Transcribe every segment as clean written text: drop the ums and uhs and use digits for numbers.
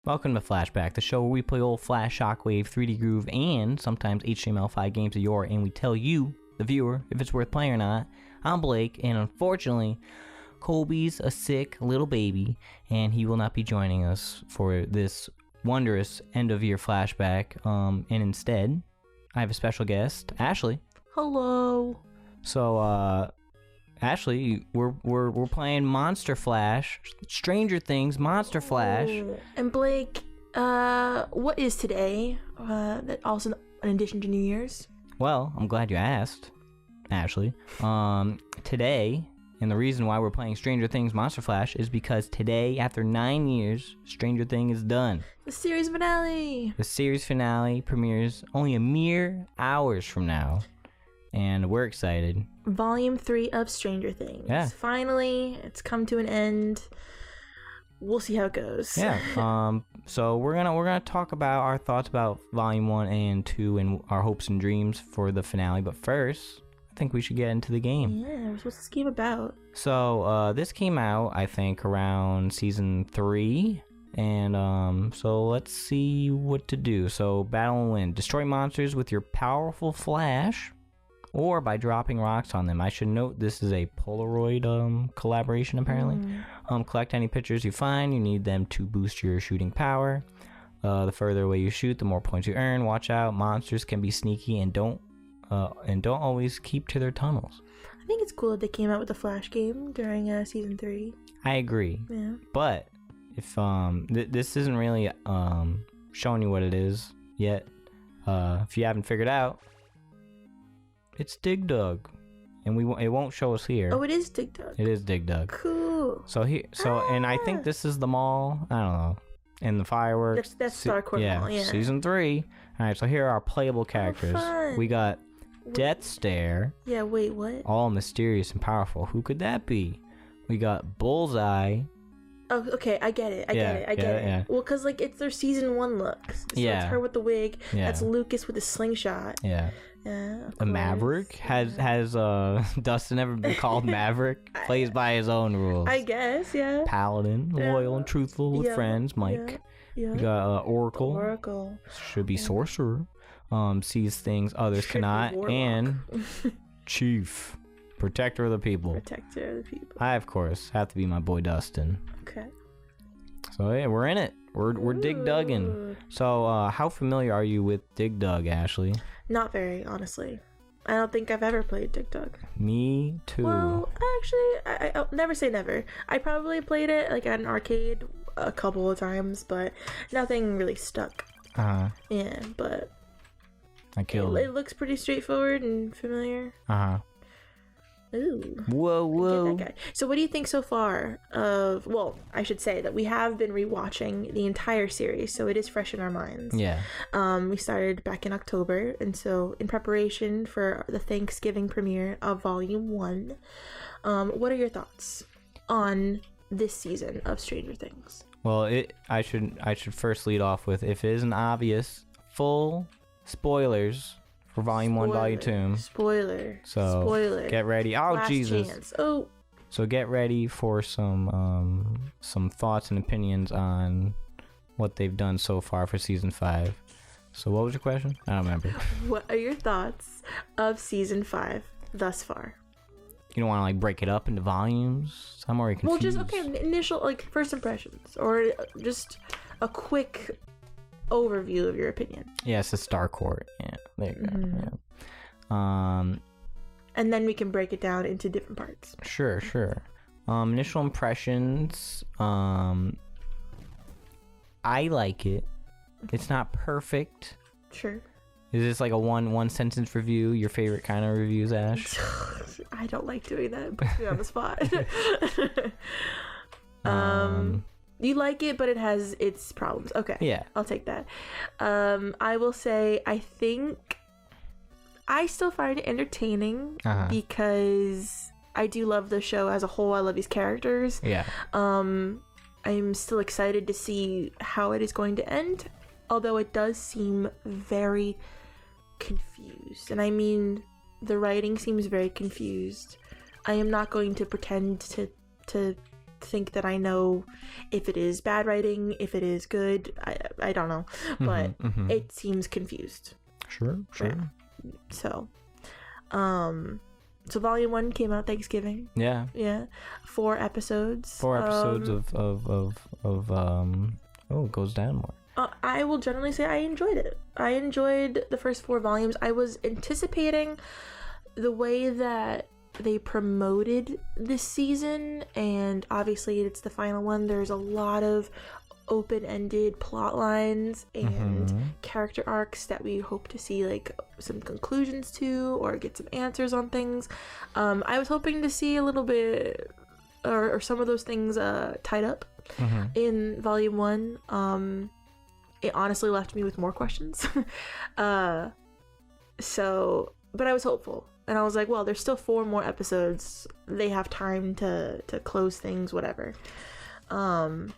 Welcome to Flashback, the show where we play old Flash, Shockwave, 3D Groove, and sometimes HTML5 games of yore, and we tell you, the viewer, if it's worth playing or not. I'm Blake, and unfortunately, Colby's a sick little baby, and he will not be joining us for this wondrous end-of-year flashback. And instead, I have a special guest, Ashley. Hello. So, Ashley, we're playing Monster Flash, Stranger Things, Monster Flash. And Blake, what is today? That also an addition to New Year's. Well, I'm glad you asked, Ashley. Today, and the reason why we're playing Stranger Things Monster Flash is because today, after 9 years, Stranger Things is done. The series finale. The series finale premieres only a mere hours from now, and we're excited. Volume 3 of Stranger Things. Yeah. Finally, it's come to an end. We'll see how it goes. Yeah. So we're gonna talk about our thoughts about Volume 1 and 2 and our hopes and dreams for the finale. But first, I think we should get into the game. Yeah. What's this game about? So this came out, I think, around season 3. And so let's see what to do. So battle and win. Destroy monsters with your powerful flash, or by dropping rocks on them. I should note this is a Polaroid collaboration, apparently. Collect any pictures you find. You need them to boost your shooting power. The further away you shoot, the more points you earn. Watch out, monsters can be sneaky and don't always keep to their tunnels. I think it's cool that they came out with the Flash game during season 3. I agree. Yeah. But if this isn't really showing you what it is yet, if you haven't figured out, it's Dig Dug, and it won't show us here. Oh, it is Dig Dug. It is Dig Dug. Cool. And I think this is the mall. I don't know. And the fireworks. That's Starcourt Mall. Yeah. Season 3. All right. So here are our playable characters. Fun. We got Death Stare. Yeah. Wait. What? All mysterious and powerful. Who could that be? We got Bullseye. Oh, okay, I get it. I get it. Yeah. Well, because, like, it's their season 1 looks. So Yeah. it's her with the wig. Yeah. That's Lucas with the slingshot. Yeah. Yeah. The Maverick? Has Dustin ever been called Maverick? Plays by his own rules. I guess, yeah. Paladin, loyal and truthful with friends, Mike. Yeah. We got Oracle. Oracle. Should be Sorcerer. Sees things others Should be cannot. Warlock. And Chief. Protector of the people. Protector of the people. I, of course, have to be my boy Dustin. Okay. So, yeah, we're in it. We're Dig Dugging. So, how familiar are you with Dig Dug, Ashley? Not very, honestly. I don't think I've ever played Dig Dug. Me too. Well, actually, I'll never say never. I probably played it, like, at an arcade a couple of times, but nothing really stuck. Uh-huh. Yeah, but I killed it. It looks pretty straightforward and familiar. Uh-huh. Ooh. Whoa. Get that guy. So what do you think so far of, well, I should say that we have been rewatching the entire series, so it is fresh in our minds. Yeah. We started back in October, and so in preparation for the Thanksgiving premiere of Volume 1, what are your thoughts on this season of Stranger Things? Well, I should first lead off with, if it isn't obvious, full spoilers for Volume 1, Volume 2. Spoiler. Get ready. Oh, Last Jesus. chance. Oh. So get ready for some thoughts and opinions on what they've done so far for Season 5. So what was your question? I don't remember. What are your thoughts of Season 5 thus far? You don't want to, like, break it up into volumes? I'm already confused. Well, just, initial, like, first impressions. Or just a quick overview of your opinion. Yeah, it's a Starcourt. Yeah, there you go. Mm-hmm. Yeah. And then we can break it down into different parts. Sure. Initial impressions. I like it. It's not perfect. Sure. Is this like a one sentence review? Your favorite kind of reviews, Ash? I don't like doing that. It puts me on the spot. You like it, but it has its problems. Okay. Yeah. I'll take that. I will say, I think I still find it entertaining because I do love the show as a whole. I love these characters. Yeah. I'm still excited to see how it is going to end, although it does seem very confused. And I mean, the writing seems very confused. I am not going to pretend to think that I know if it is bad writing, if it is good. I don't know, but it seems confused. Sure. Yeah. So volume 1 came out Thanksgiving. Yeah. 4 episodes. 4 episodes of it goes down more. I will generally say I enjoyed it. I enjoyed the first 4 volumes. I was anticipating the way that they promoted this season, and obviously it's the final one. There's a lot of open-ended plot lines and character arcs that we hope to see like some conclusions to or get some answers on things. I was hoping to see a little bit or some of those things tied up in volume 1. It honestly left me with more questions. But I was hopeful. And I was like, well, there's still 4 more episodes. They have time to close things, whatever. One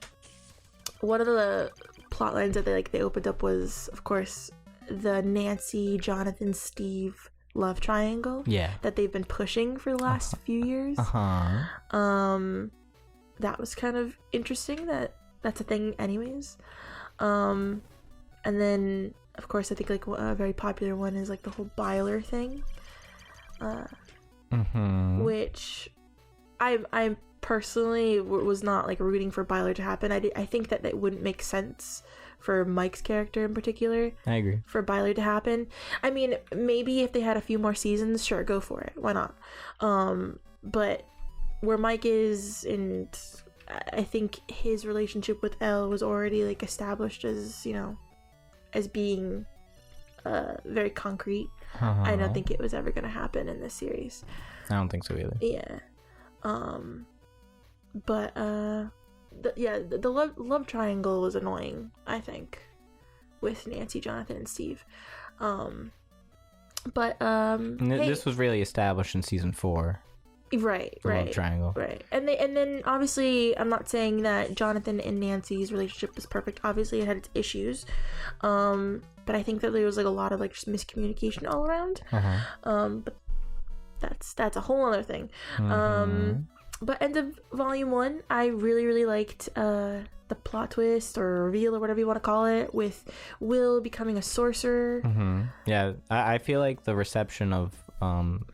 of the plot lines that they opened up was, of course, the Nancy, Jonathan, Steve love triangle. Yeah. That they've been pushing for the last few years. That was kind of interesting. That's a thing anyways. And then, of course, I think like a very popular one is like the whole Byler thing. Which I personally was not like rooting for Byler to happen. I think that wouldn't make sense for Mike's character in particular. I agree. For Byler to happen. I mean, maybe if they had a few more seasons, sure, go for it. Why not? But where Mike is, and I think his relationship with Elle was already like established as, as being very concrete. I don't think it was ever gonna happen in this series. I don't think so either. Yeah. But the love triangle was annoying, I think, with Nancy, Jonathan, and Steve. This was really established in season 4. Right. Love triangle. Right. And then obviously I'm not saying that Jonathan and Nancy's relationship was perfect. Obviously it had its issues. But I think that there was like a lot of like just miscommunication all around. But that's a whole other thing. But end of volume 1, I really, really liked the plot twist or reveal or whatever you want to call it, with Will becoming a sorcerer. Yeah, I feel like the reception of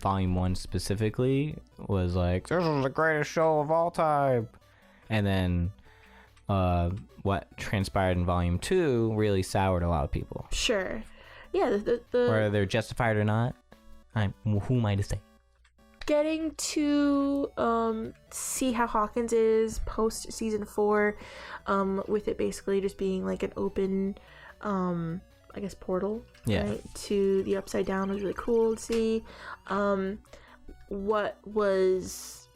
volume 1 specifically was like, this is the greatest show of all time. And then what transpired in volume 2 really soured a lot of people. Sure. Yeah, whether they're justified or not, who am I to say? Getting to see how Hawkins is post season 4, with it basically just being like an open I guess portal, right, to the Upside Down was really cool to see. What was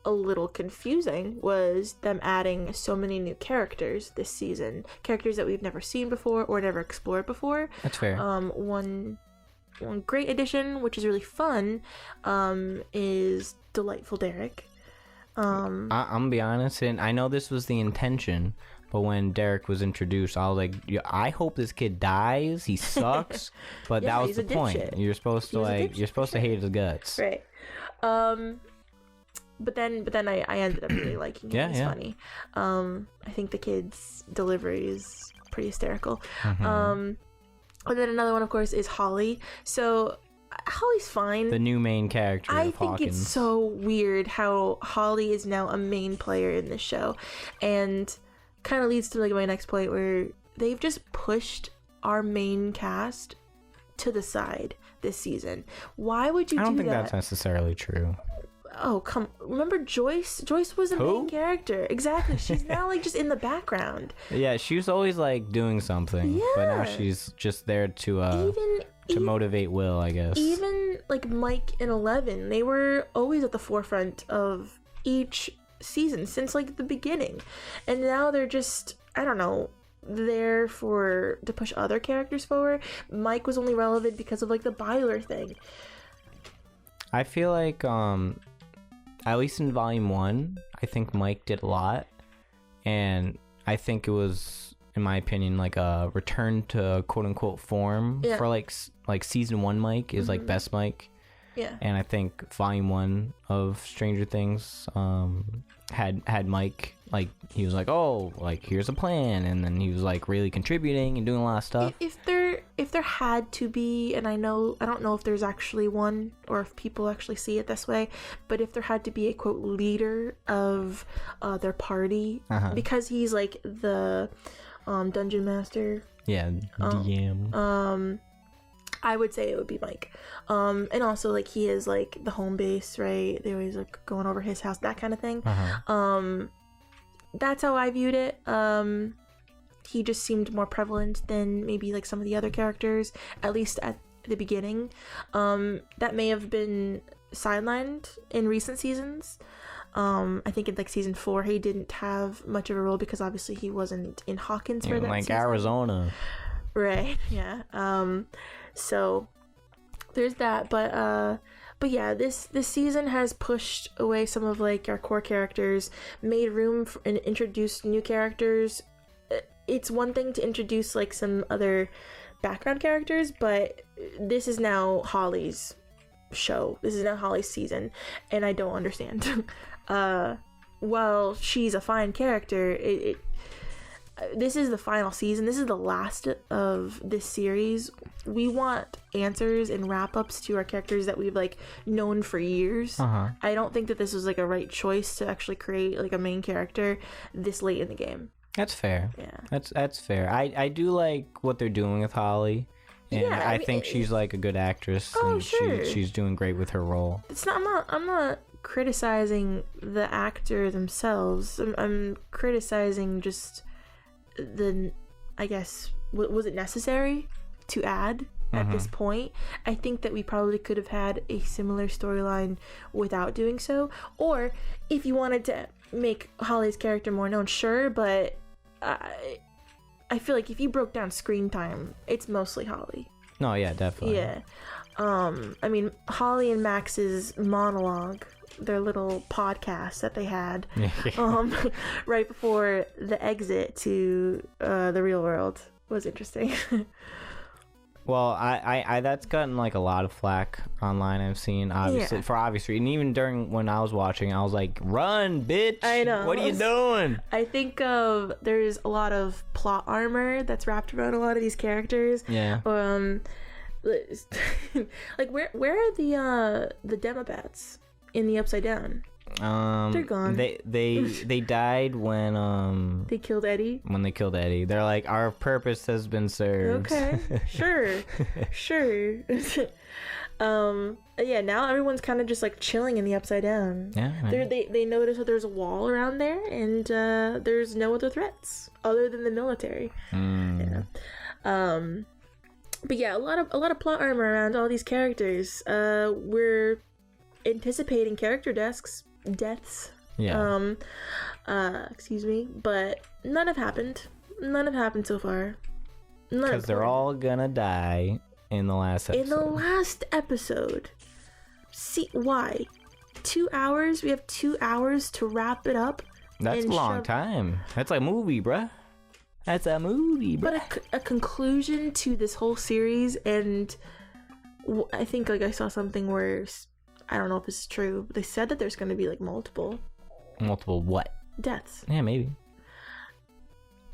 a little confusing was them adding so many new characters this season, characters that we've never seen before or never explored before. That's fair. One great addition, which is really fun, is Delightful Derek. I'm gonna be honest, and I know this was the intention, but when Derek was introduced, I was like, I hope this kid dies. He sucks. But that was the point. You're supposed to hate his guts. Right. But then I ended up really liking him. He's funny. I think the kid's delivery is pretty hysterical. And then another one, of course, is Holly. So Holly's fine. The new main character. I think it's so weird how Holly is now a main player in this show, and kind of leads to like my next point, where they've just pushed our main cast to the side this season. Why would you do that? I don't think that's necessarily true. Oh, remember Joyce? Joyce was a main character. Exactly. She's now like just in the background. Yeah, she was always like doing something. Yeah. But now she's just there to motivate Will, I guess. Even like Mike and 11, they were always at the forefront of each season since like the beginning. And now they're just, I don't know, there to push other characters forward. Mike was only relevant because of like the Byler thing. I feel like at least in volume 1, I think Mike did a lot, and I think it was, in my opinion, like a return to quote unquote form for like season 1 Mike is like best Mike, Yeah. And I think Volume 1 of Stranger Things had Mike, like, he was like, oh, like, here's a plan, and then he was like really contributing and doing a lot of stuff. If there had to be, and I don't know if there's actually one or if people actually see it this way, but if there had to be a quote leader of their party, because he's like the dungeon master. Yeah, DM. I would say it would be Mike. And also, like, he is, like, the home base, right? They always, like, going over his house, that kind of thing. That's how I viewed it. He just seemed more prevalent than maybe, like, some of the other characters, at least at the beginning. That may have been sidelined in recent seasons. I think in, like, season 4, he didn't have much of a role because, obviously, he wasn't in Hawkins for that like season. Arizona. Right, yeah. So there's that, but yeah, this season has pushed away some of, like, our core characters, made room for, and introduced new characters. It's one thing to introduce, like, some other background characters, but this is now Holly's show. This is now Holly's season, and I don't understand. While she's a fine character, this is the final season. This is the last of this series. We want answers and wrap-ups to our characters that we've, like, known for years. I don't think that this was, like, a right choice to actually create, like, a main character this late in the game. That's fair. Yeah. That's fair. I do like what they're doing with Holly. And Yeah, I think she's, like, a good actress. Oh, and sure. She's doing great with her role. I'm not criticizing the actor themselves. I'm criticizing just I guess, was it necessary to add at this point? I think that we probably could have had a similar storyline without doing so. Or if you wanted to make Holly's character more known, sure, but I feel like if you broke down screen time, it's mostly Holly. No, yeah, definitely. Yeah. I mean, Holly and Max's monologue, their little podcast that they had right before the exit to the real world was interesting. Well, I that's gotten, like, a lot of flack online. I've seen, obviously, for obvious reasons. And even during when I was watching, I was like, run, bitch. I know. What are you doing? I think there's a lot of plot armor that's wrapped around a lot of these characters. Yeah. Like, where are the Demobats in the Upside Down? They're gone. They died when they killed Eddie. When they killed Eddie, they're like, our purpose has been served. Okay, sure. Yeah. Now everyone's kind of just, like, chilling in the Upside Down. Yeah. Right. They notice that there's a wall around there, and there's no other threats other than the military. Yeah. But yeah, a lot of plot armor around all these characters. We're anticipating character deaths. Yeah. Excuse me, but none have happened so far. Because they're all gonna die in the last episode. In the last episode. See, why? 2 hours? We have 2 hours to wrap it up. That's a long time. That's a movie, bruh. That's a movie, bruh. But a conclusion to this whole series, and I think, like, I saw something where, I don't know if this is true, but they said that there's going to be, like, multiple what? Deaths. Yeah, maybe.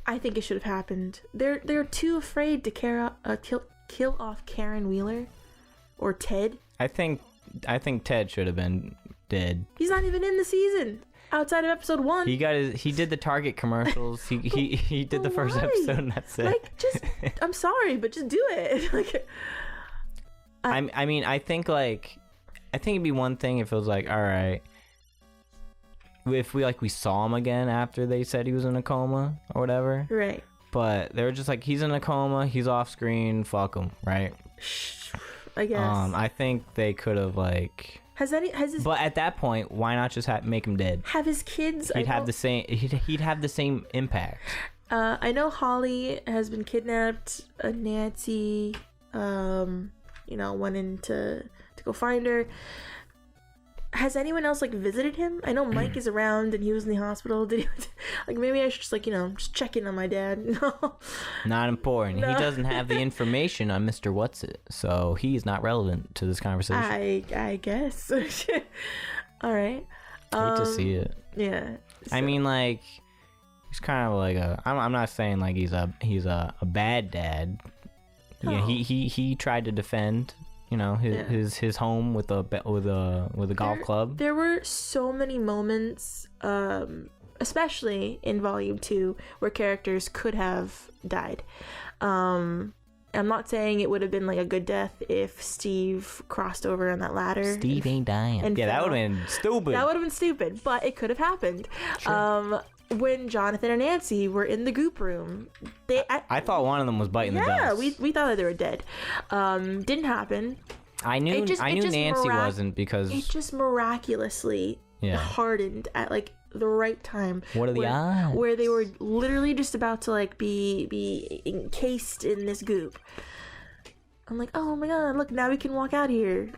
I think it should have happened. They're too afraid to kill off Karen Wheeler or Ted. I think Ted should have been dead. He's not even in the season. Outside of episode 1. He did the Target commercials. He did the first episode, and that's it. Like, just, I'm sorry, but just do it. Like, I mean, I think it'd be one thing if it was like, all right, if we saw him again after they said he was in a coma or whatever. Right. But they were just like, he's in a coma, he's off screen, fuck him, right? I guess. I think they could have, like. But at that point, why not just make him dead? Have his kids? He'd have the same impact. I know Holly has been kidnapped. Nancy, went in to go find her. has anyone else like visited him? I know Mike is around and he was in the hospital. Did he like maybe I should just like, just check in on my dad? No. Not important. No. He doesn't have the information on Mr. What's-It, so he's not relevant to this conversation. I guess. All right. Hate to see it. Yeah. I mean, like, he's kind of like I'm not saying like he's a bad dad. Yeah, Oh. he tried to defend, his home with a golf club. There were so many moments, especially in Volume 2, where characters could have died. I'm not saying it would have been like a good death if Steve crossed over on that ladder. Steve ain't dying. Yeah, that would have been stupid. That would have been stupid, but it could have happened. Sure. When Jonathan and Nancy were in the goop room, I thought one of them was biting the dust. Yeah, we thought that they were dead. Didn't happen. I knew Nancy wasn't because it just miraculously hardened at like the right time. What are the odds? Where they were literally just about to like be encased in this goop. I'm like, oh my god, look, now we can walk out here.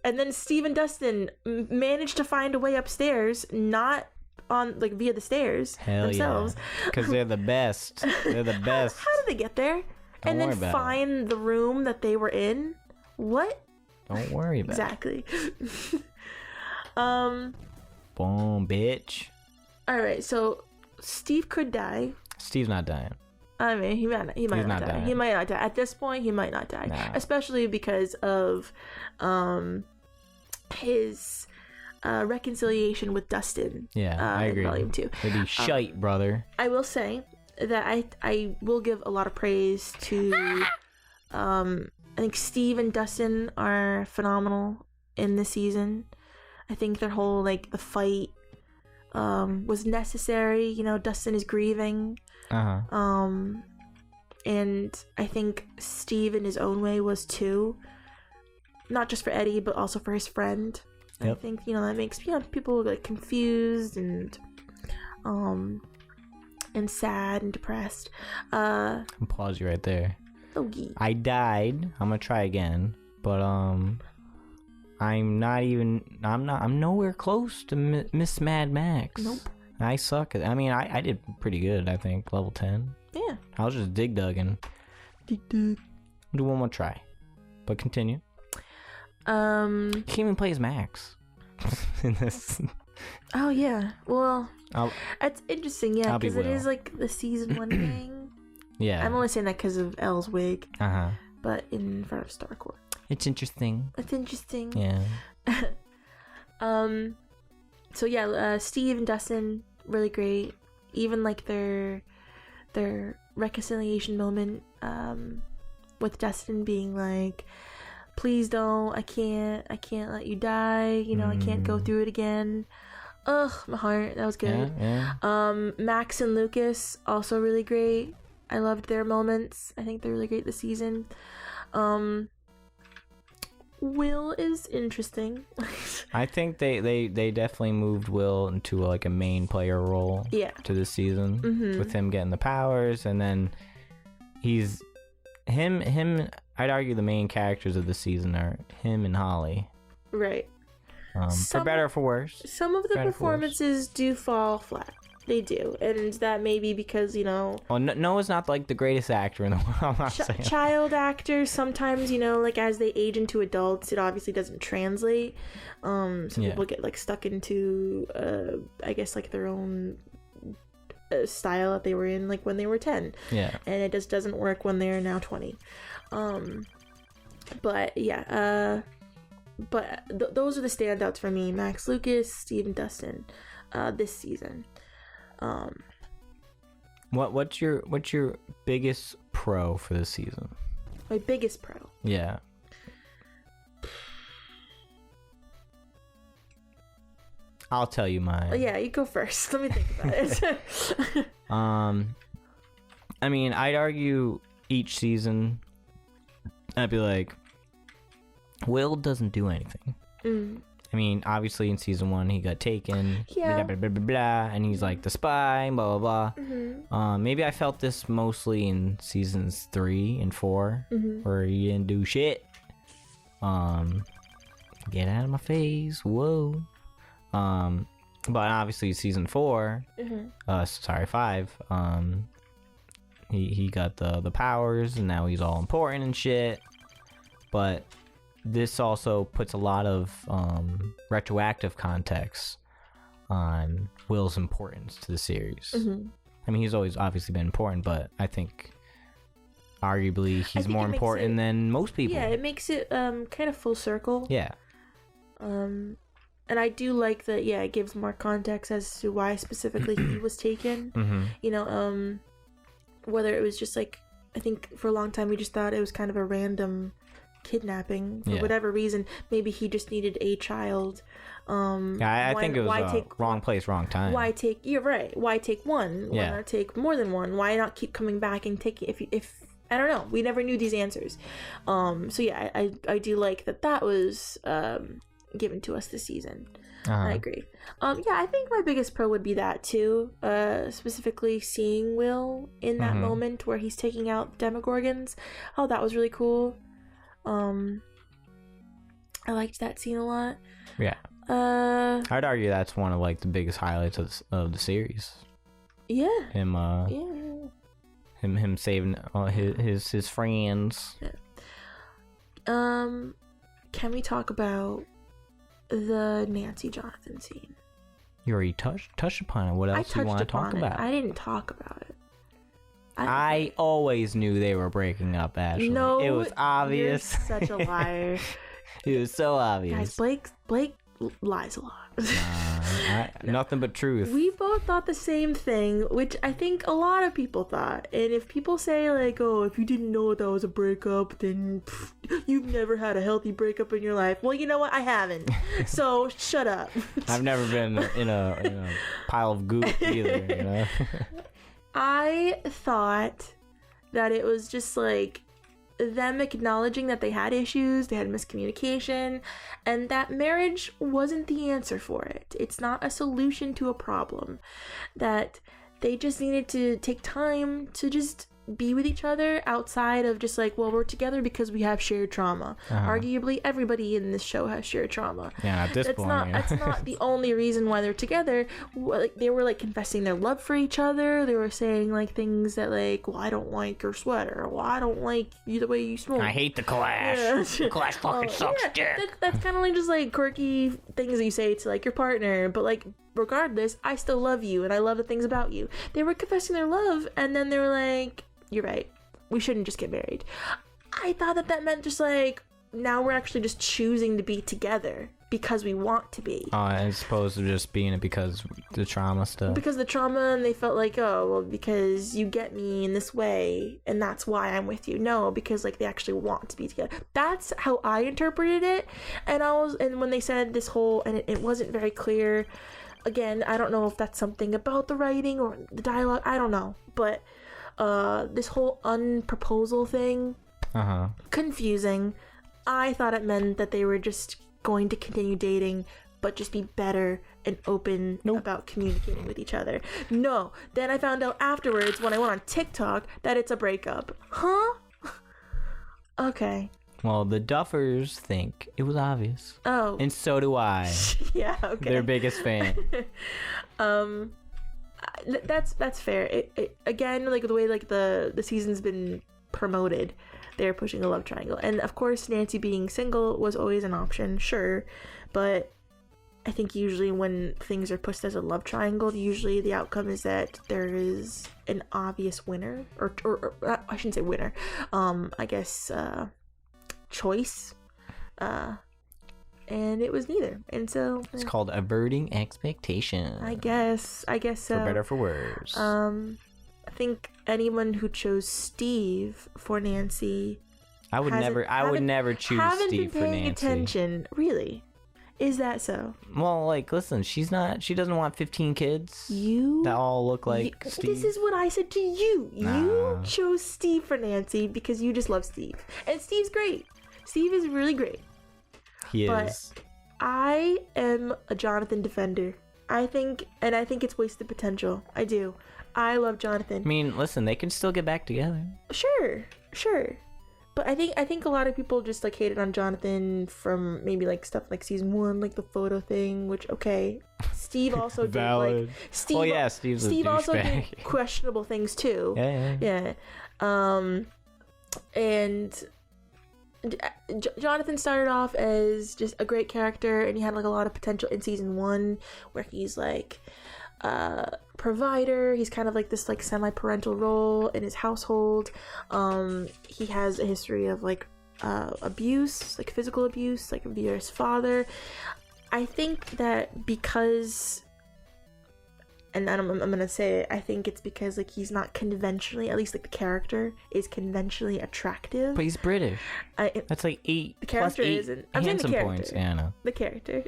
And then Steve and Dustin managed to find a way upstairs, not on like via the stairs themselves. Because they're the best. They're the best. How did they get there? And then find the room that they were in? What? Don't worry about exactly. Boom, bitch. All right, so Steve could die. Steve's not dying. I mean, he might not die. dying. He might not die. At this point, he might not die. Nah. Especially because of his reconciliation with Dustin. Yeah, I agree. In Volume 2. It'd be shite, brother. I will say that I will give a lot of praise to I think Steve and Dustin are phenomenal in this season. I think their whole like the fight was necessary. Dustin is grieving. And I think Steve in his own way was too. Not just for Eddie, but also for his friend. Yep. I think that makes people like confused and sad and depressed. I'll pause you right there. Okay. I died. I'm gonna try again, but I'm nowhere close to Miss Mad Max. Nope. I suck at. I mean, I did pretty good. I think level 10. Yeah. I was just dig-dugging. Do one more try, but continue. He can't even play as Max in this. Oh yeah. Well, it's interesting. Yeah, because it is like the season 1 thing. Yeah. I'm only saying that because of Elle's wig. But in front of Starcourt. It's interesting. Yeah. So yeah, Steve and Dustin really great. Even like their reconciliation moment with Dustin being like, please don't, I can't let you die, I can't go through it again. Ugh, my heart. That was good. Yeah. Max and Lucas also really great. I loved their moments. I think they're really great this season. Will is interesting. I think they definitely moved Will into like a main player role to this season with him getting the powers, and then he's him I'd argue the main characters of the season are him and Holly. Right. For better or for worse. Some of the performances do fall flat. They do, and that may be because Well, Noah's not like the greatest actor in the world. I'm not saying. Child actors sometimes, like as they age into adults, it obviously doesn't translate. Some people get like stuck into, I guess like their own style that they were in like when they were 10. Yeah. And it just doesn't work when they're now 20. But yeah. But those are the standouts for me: Max, Lucas, Steve, and Dustin, this season. What's your biggest pro for this season? My biggest pro. Yeah. I'll tell you mine. Oh, yeah, you go first. Let me think about it. I mean, I'd argue each season, I'd be like, Will doesn't do anything. I mean, obviously in season 1 he got taken, blah, blah, blah, blah, blah, and he's like the spy, blah, blah, blah. Maybe I felt this mostly in seasons 3 and 4, where he didn't do shit. Get out of my face, whoa. But obviously season 4, sorry, 5, he got the powers, and now he's all important and shit. But this also puts a lot of retroactive context on Will's importance to the series. I mean, he's always obviously been important, but I think arguably he's more important than most people. Yeah, it makes it kind of full circle. Yeah. And I do like that, yeah, it gives more context as to why specifically he was taken. You know, whether it was just like, I think for a long time we just thought it was kind of a random kidnapping for whatever reason. Maybe he just needed a child. I think it was wrong place, wrong time. You're right. Why take one? Why not take more than one? Why not keep coming back and taking, if I don't know. We never knew these answers. So yeah, I do like that was given to us this season. I agree. Yeah, I think my biggest pro would be that too. Specifically seeing Will in that moment where he's taking out Demogorgons. Oh, that was really cool. I liked that scene a lot. Yeah. I'd argue that's one of like the biggest highlights of the series. Yeah. Him saving his friends. Yeah. Can we talk about the Nancy Jonathan scene? You already touched upon it. What else do you want to talk about? I didn't talk about it. I always knew they were breaking up, Ashley. No, it was obvious. You're such a liar. It was so obvious. Guys, Blake lies a lot. Nothing but truth. We both thought the same thing, which I think a lot of people thought. And if people say like, "Oh, if you didn't know that was a breakup, then you've never had a healthy breakup in your life," well, you know what? I haven't. So shut up. I've never been in a pile of goop either. You know. I thought that it was just like them acknowledging that they had issues, they had miscommunication, and that marriage wasn't the answer for it. It's not a solution to a problem. That they just needed to take time to just be with each other outside of just like, well, we're together because we have shared trauma. Arguably, everybody in this show has shared trauma. Yeah, at this point. That's not the only reason why they're together. Like, they were like confessing their love for each other. They were saying like things that like, well, I don't like your sweater. Well, I don't like the way you smoke. I hate the Clash. Yeah. The Clash fucking sucks dick. That's kind of like just like quirky things that you say to like your partner. But like, regardless, I still love you and I love the things about you. They were confessing their love, and then they were like, you're right, we shouldn't just get married. I thought that meant just like, now we're actually just choosing to be together because we want to be. As opposed to just being it because the trauma stuff. Because the trauma, and they felt like, oh, well, because you get me in this way, and that's why I'm with you. No, because like they actually want to be together. That's how I interpreted it. And when they said this whole, and it wasn't very clear. Again, I don't know if that's something about the writing or the dialogue. I don't know, but this whole unproposal thing, confusing. I thought it meant that they were just going to continue dating, but just be better and open about communicating with each other. No, then I found out afterwards when I went on TikTok that it's a breakup. Huh? Okay. Well, the Duffers think it was obvious. Oh. And so do I. Yeah, okay. Their biggest fan. That's fair. It again, like the way like the season's been promoted, they're pushing a love triangle, and of course Nancy being single was always an option, sure, but I think usually when things are pushed as a love triangle, usually the outcome is that there is an obvious winner, or I shouldn't say winner, I guess choice, and it was neither, and so it's called averting expectations. I guess so. For better, for worse. I think anyone who chose Steve for Nancy, I would never choose Steve for Nancy. Haven't been paying attention, really. Is that so? Well, like, listen, she doesn't want 15 kids. That all look like Steve. This is what I said to you. Nah. You chose Steve for Nancy because you just love Steve, and Steve's great. Steve is really great. He is. But I am a Jonathan defender. I think it's wasted potential. I do. I love Jonathan. I mean, listen, they can still get back together. Sure. But I think a lot of people just like hated on Jonathan from maybe like stuff like season 1, like the photo thing, which okay. Steve also did like Steve also did questionable things too. Yeah. And Jonathan started off as just a great character, and he had like a lot of potential in season 1, where he's like provider. He's kind of like this like semi-parental role in his household. He has a history of like abuse, like physical abuse, like via his father. I think that because, and I'm gonna say it, I think it's because like he's not conventionally, at least like the character is conventionally attractive. But he's British. That's like 8 the character plus 8 isn't. I'm saying the character. Points. Yeah, I know. The character.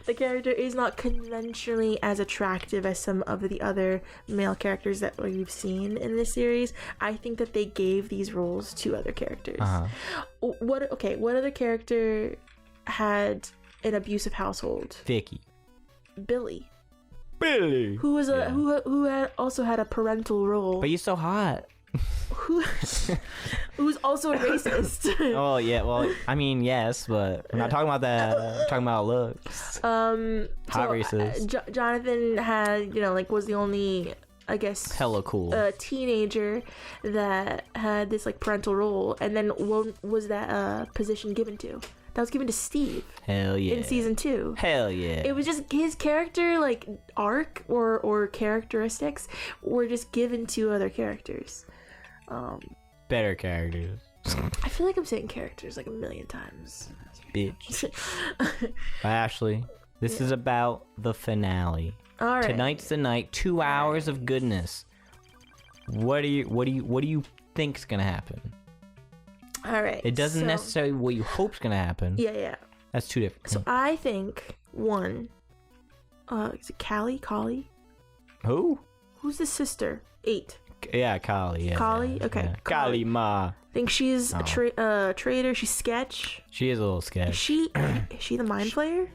The character is not conventionally as attractive as some of the other male characters that we've seen in this series. I think that they gave these roles to other characters. What other character had an abusive household? Vicky. Billy, who was who had also had a parental role, but you're so hot. Who's also a racist. Oh yeah, well I mean yes, but we're not talking about that. We're talking about looks. Hot racist. Jonathan had was the only, I guess, hella cool teenager that had this like parental role, and then what was that position given to? That was given to Steve. Hell yeah. In season 2. Hell yeah. It was just his character like arc or characteristics were just given to other characters. Better characters. I feel like I'm saying characters like a million times. Bitch. Ashley, this is about the finale. All right. Tonight's the night. 2 hours of goodness. What do you think's gonna happen? All right. It doesn't necessarily what you hope's gonna happen. Yeah. That's 2 different. So I think one. Is it Callie? Who? Who's the sister? 8. Yeah, Callie. Yeah. Callie? Okay. Yeah. Callie Ma. I think she's a traitor. She's sketch. She is a little sketch. Is she the mind flayer?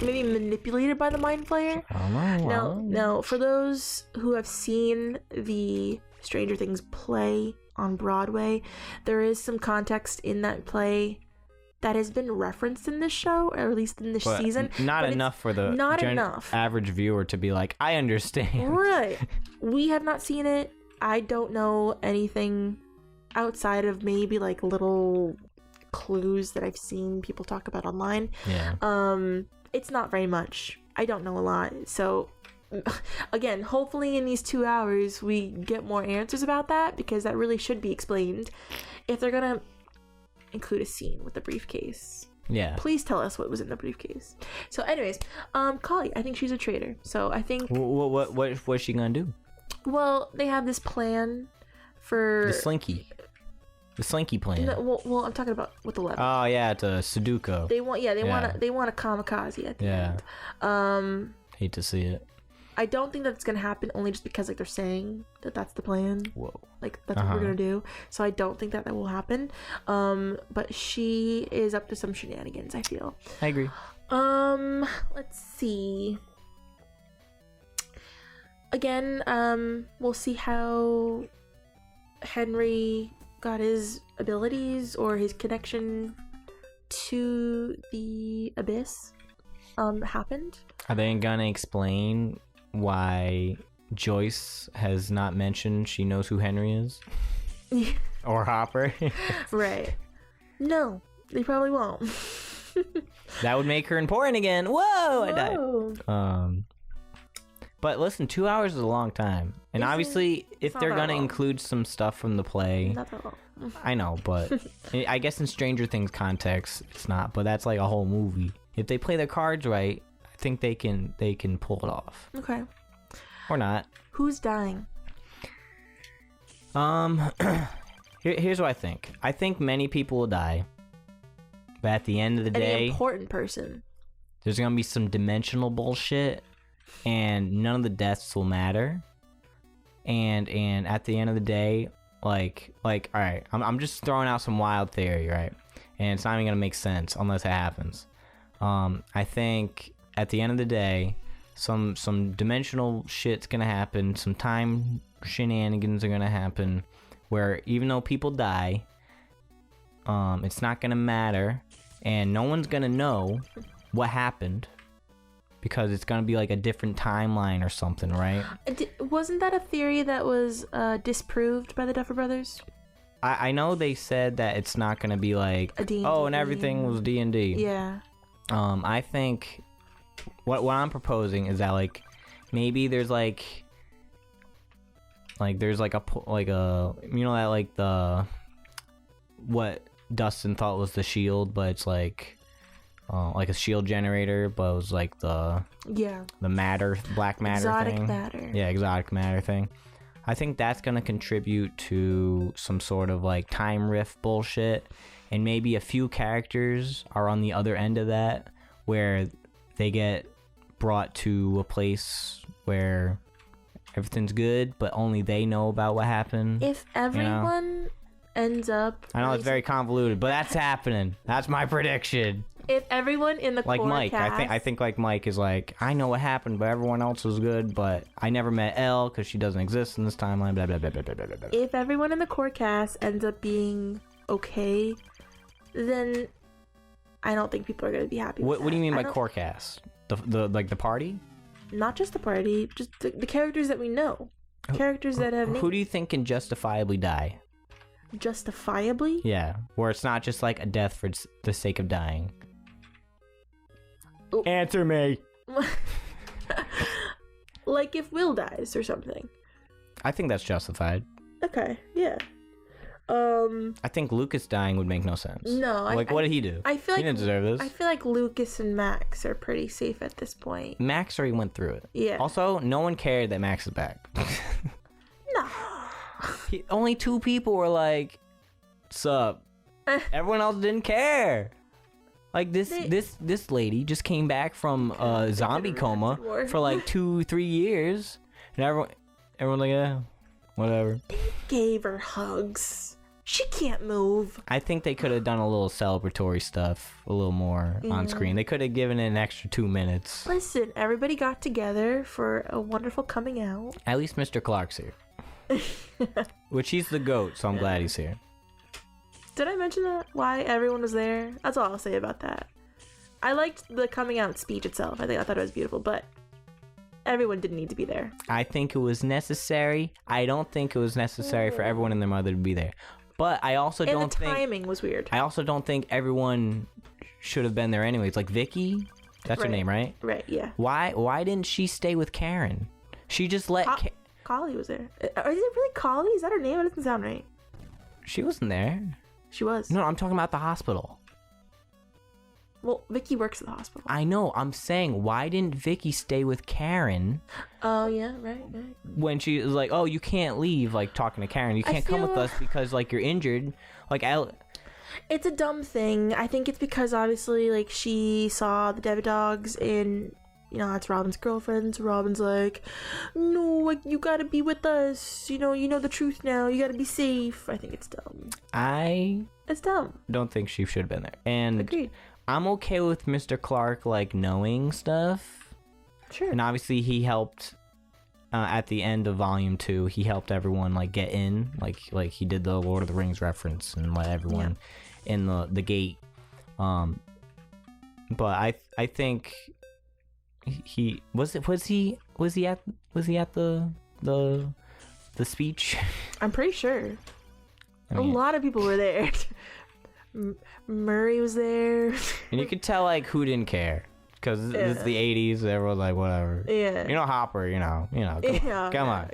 Maybe manipulated by the mind flayer? I don't know. Now, for those who have seen the Stranger Things play on Broadway, there is some context in that play that has been referenced in this show, or at least in this season. Not enough for the average viewer to be like, I understand. Right. We have not seen it. I don't know anything outside of maybe like little clues that I've seen people talk about online. Yeah. It's not very much. I don't know a lot. So again, hopefully in these 2 hours we get more answers about that, because that really should be explained if they're gonna include a scene with the briefcase. Yeah. Please tell us what was in the briefcase. So anyways, Callie, I think she's a traitor. So I think what's she gonna do? Well, they have this plan for the slinky plan. No, well, I'm talking about with the lever. Oh yeah, it's a Sudoku. They want a kamikaze at the end. Hate to see it. I don't think that's gonna happen, only just because like they're saying that that's the plan. Whoa. Like that's what we're gonna do. So I don't think that will happen. But she is up to some shenanigans, I feel. I agree. Let's see. Again, we'll see how Henry got his abilities or his connection to the abyss happened. Are they gonna explain why Joyce has not mentioned she knows who Henry is? Or Hopper? Right. No, they probably won't. That would make her important again. Whoa! I died. But listen, 2 hours is a long time. And obviously, if they're gonna include some stuff from the play... Not that long. I know, but I guess in Stranger Things context, it's not. But that's like a whole movie. If they play their cards right, I think they can pull it off. Okay. Or not. Who's dying? Here's what I think. I think many people will die. But at the end of the day... An important person. There's gonna be some dimensional bullshit. And none of the deaths will matter. And at the end of the day, like all right, I'm just throwing out some wild theory, right? And it's not even gonna make sense unless it happens. I think at the end of the day, some dimensional shit's gonna happen, some time shenanigans are gonna happen, where even though people die, it's not gonna matter, and no one's gonna know what happened because it's gonna be like a different timeline or something, right? Wasn't that a theory that was disproved by the Duffer Brothers? I know they said that it's not gonna be like, D&D. oh, and everything was D&D. Yeah. I think what I'm proposing is that like maybe there's like there's like a you know that like the what Dustin thought was the shield, but it's like a shield generator, but it was like the matter, black matter exotic thing. matter. Yeah, exotic matter thing. I think that's gonna contribute to some sort of like time rift bullshit, and maybe a few characters are on the other end of that, where they get brought to a place where everything's good, but only they know about what happened. If everyone ends up... I know it's very convoluted, but that's happening. That's my prediction. If everyone in the like core Mike, cast... I think like Mike is like, I know what happened, but everyone else was good, but I never met Elle because she doesn't exist in this timeline, blah, blah, blah, blah, blah, blah, blah. If everyone in the core cast ends up being okay, then I don't think people are going to be happy with What do you mean by don't... core cast? The like the party? Not just the party, just the characters that we know. Characters that have Who do you think can justifiably die? Justifiably? Yeah, where it's not just like a death for the sake of dying. Ooh. Answer me. Like if Will dies or something. I think that's justified. Okay, yeah. I think Lucas dying would make no sense. No, like what did he do? I feel he like didn't deserve this. I feel like Lucas and Max are pretty safe at this point. Max already went through it. Yeah. Also, no one cared that Max is back. No. Only 2 people were like, "Sup?" Everyone else didn't care. Like this lady just came back from a zombie coma for like 2-3 years, and everyone like, yeah, whatever. They gave her hugs. She can't move. I think they could have done a little celebratory stuff, a little more on screen. They could have given it an extra 2 minutes. Listen, everybody got together for a wonderful coming out. At least Mr. Clark's here. Which he's the GOAT, so I'm glad he's here. Did I mention that? Why everyone was there? That's all I'll say about that. I liked the coming out speech itself. I thought it was beautiful, but everyone didn't need to be there. I think it was necessary. I don't think it was necessary for everyone and their mother to be there. But I also don't think... the timing was weird. I also don't think everyone should have been there anyways. Like Vicky, that's her name, right? Right, yeah. Why didn't she stay with Karen? She just let... Collie was there. Is it really Collie? Is that her name? It doesn't sound right. She wasn't there. She was. No, I'm talking about the hospital. Well, Vicky works at the hospital. I know. I'm saying, why didn't Vicky stay with Karen? Oh, yeah, right. When she was like, oh, you can't leave, like, talking to Karen. You can't come with us because, like, you're injured. Like, it's a dumb thing. I think it's because, obviously, like, she saw the Dead Dogs and, you know, that's Robin's girlfriend. So Robin's like, no, like, you gotta be with us. You know the truth now. You gotta be safe. I think it's dumb. It's dumb. Don't think she should have been there. And agreed. I'm okay with Mr. Clark, like, knowing stuff. Sure. And obviously he helped at the end of Volume 2. He helped everyone, like, get in. Like he did the Lord of the Rings reference and let everyone in the gate. But I think he was he at the speech? I'm pretty sure. A lot of people were there. Murray was there. And you could tell, like, who didn't care. Because it's the 80s, everyone's like, whatever. Yeah. You know, Hopper, come on.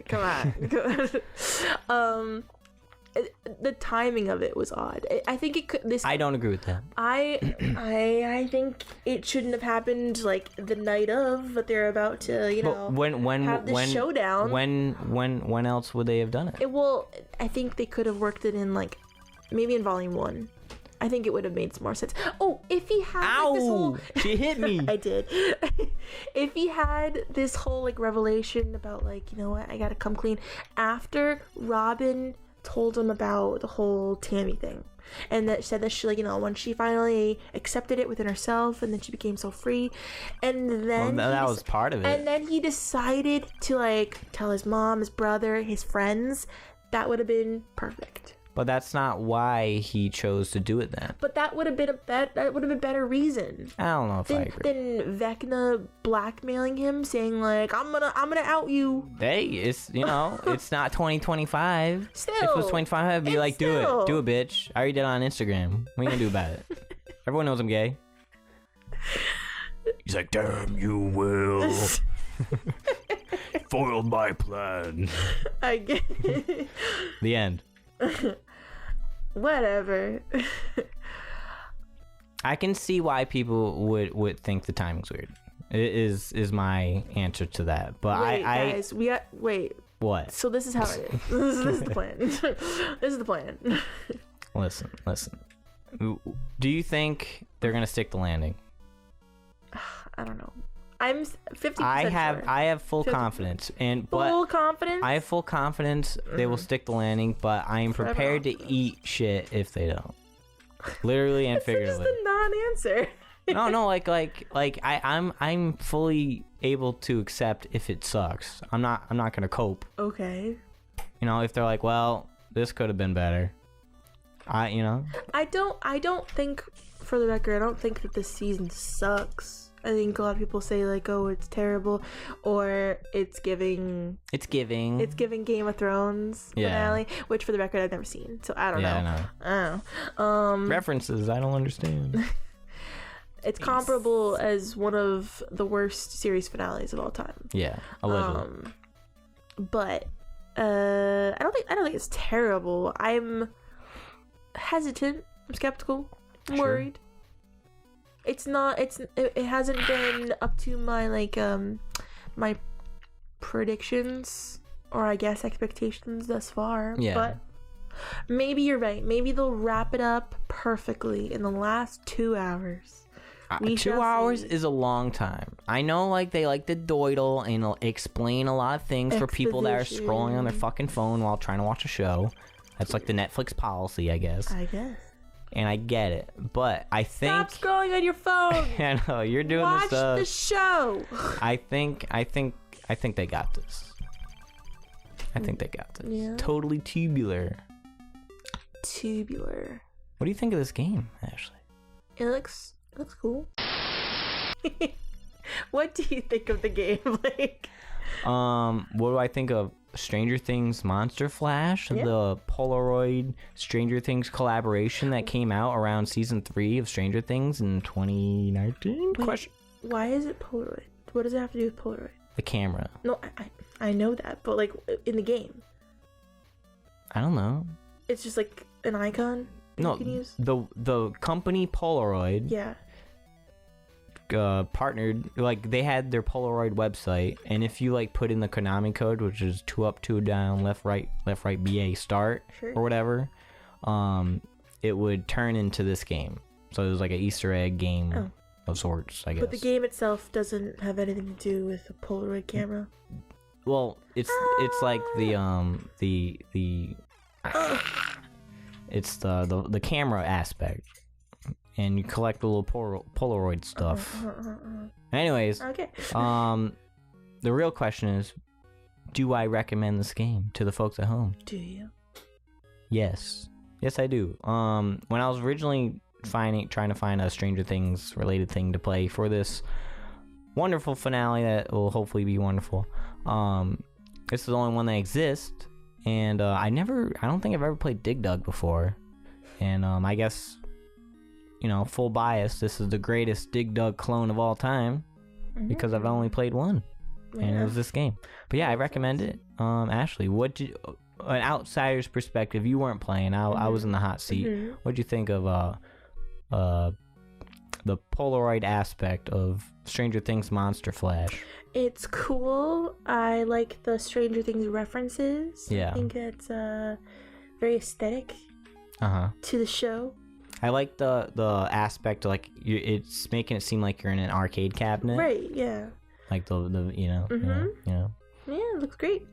The timing of it was odd. I think it could... I don't agree with that. I think it shouldn't have happened, like, the night of, but they're about to, have this showdown. When else would they have done it? I think they could have worked it in, like, maybe in Volume 1. I think it would have made some more sense. Oh, if he had like, this whole... She hit me. I did. If he had this whole, like, revelation about, like, you know what, I gotta come clean. After Robin told him about the whole Tammy thing. And that said that she, like, when she finally accepted it within herself, and then she became so free. And then... Well, that was part of it. And then he decided to, like, tell his mom, his brother, his friends. That would have been perfect. But that's not why he chose to do it then. But that would have been a better reason. I don't know if I agree. Than Vecna blackmailing him, saying like, I'm gonna out you. Hey, it's it's not 2025. Still, if it was 2025, I'd be like, do it, bitch. I already did it on Instagram. What are you gonna do about it? Everyone knows I'm gay. He's like, damn you, Will. Foiled my plan. I get it. The end. Whatever. I can see why people would think the timing's weird. It is my answer to that. But wait, guys, wait. What? So this is how it is. This is the plan. This is the plan. Listen. Do you think they're gonna stick the landing? I don't know. I'm 50%. I sure. have full confidence, confidence. I have full confidence they will stick the landing, but I am prepared to eat shit if they don't. Literally and figuratively. This is the non-answer. No, like I'm fully able to accept if it sucks. I'm not gonna cope. Okay. If they're like, well, this could have been better. I don't think, for the record, I don't think that this season sucks. I think a lot of people say like, oh, it's terrible, or it's giving Game of Thrones finale, which for the record I've never seen, so I don't know. I know. References I don't understand. It's comparable as one of the worst series finales of all time. Yeah, allegedly. But I don't think it's terrible. I'm hesitant. I'm skeptical. I'm worried. It hasn't been up to my my predictions, or I guess expectations thus far. Yeah. But maybe you're right. Maybe they'll wrap it up perfectly in the last 2 hours. 2 hours is a long time. I know, they like to doidle and explain a lot of things for people that are scrolling on their fucking phone while trying to watch a show. That's like the Netflix policy, I guess. And I get it, but I think... Stop scrolling on your phone! I know, you're doing this stuff. Watch the show! I think they got this. I think they got this. Yeah. Totally tubular. What do you think of this game, Ashley? It looks cool. What do you think of the game, Blake? What do I think of Stranger Things Monster Flash, the Polaroid Stranger Things collaboration that came out around season 3 of Stranger Things in 2019? Why is it Polaroid? What does it have to do with Polaroid? The camera. No, I know that, but in the game, I don't know. it's just like an icon you can use? The company Polaroid. Yeah. Partnered, they had their Polaroid website, and if you put in the Konami code, which is 2 up, 2 down, left right BA start, or whatever, it would turn into this game. So it was like an Easter egg game of sorts, I guess. But the game itself doesn't have anything to do with a Polaroid camera. Well, it's like it's the camera aspect. And you collect the little Polaroid stuff. Anyways, okay. The real question is, do I recommend this game to the folks at home? Do you? Yes, I do. When I was originally trying to find a Stranger Things related thing to play for this wonderful finale that will hopefully be wonderful, this is the only one that exists, and I don't think I've ever played Dig Dug before, and I guess. Full bias, this is the greatest Dig Dug clone of all time because I've only played one, and it was this game. But yeah, I recommend it. Ashley, an outsider's perspective, you weren't playing, I was in the hot seat. What'd you think of the Polaroid aspect of Stranger Things Monster Flash? It's cool. I like the Stranger Things references. Yeah. I think it's very aesthetic to the show. I like the aspect, it's making it seem like you're in an arcade cabinet. Right, yeah. Like Yeah, it looks great.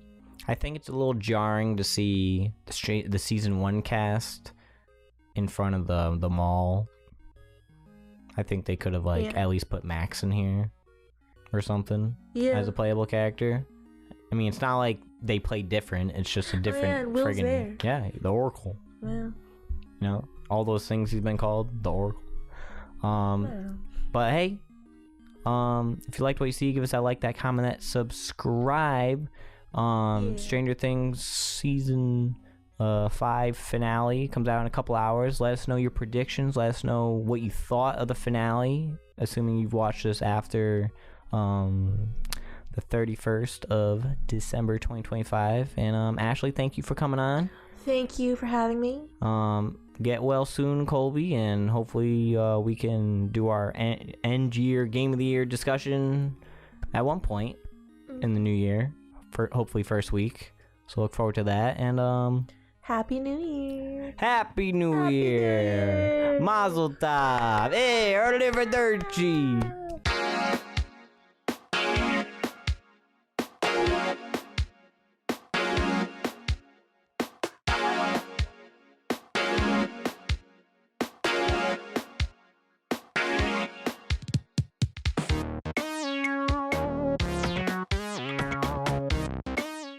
I think it's a little jarring to see the season 1 cast in front of the mall. I think they could have at least put Max in here or something as a playable character. I mean, it's not like they play different. It's just a different Will's there. Yeah, the Oracle. Well, all those things he's been called, the Oracle. But hey, if you liked what you see, give us that like, that comment, that subscribe. Stranger Things season 5 finale comes out in a couple hours. Let us know your predictions. Let us know what you thought of the finale, assuming you've watched this after the 31st of December 2025. And Ashley, thank you for coming on. Thank you for having me. Get well soon, Colby, and hopefully we can do our end year game of the year discussion at one point in the new year, for hopefully first week. So look forward to that. And Happy New Year. Happy New Year. Mazel tov. Hey, arrivederci.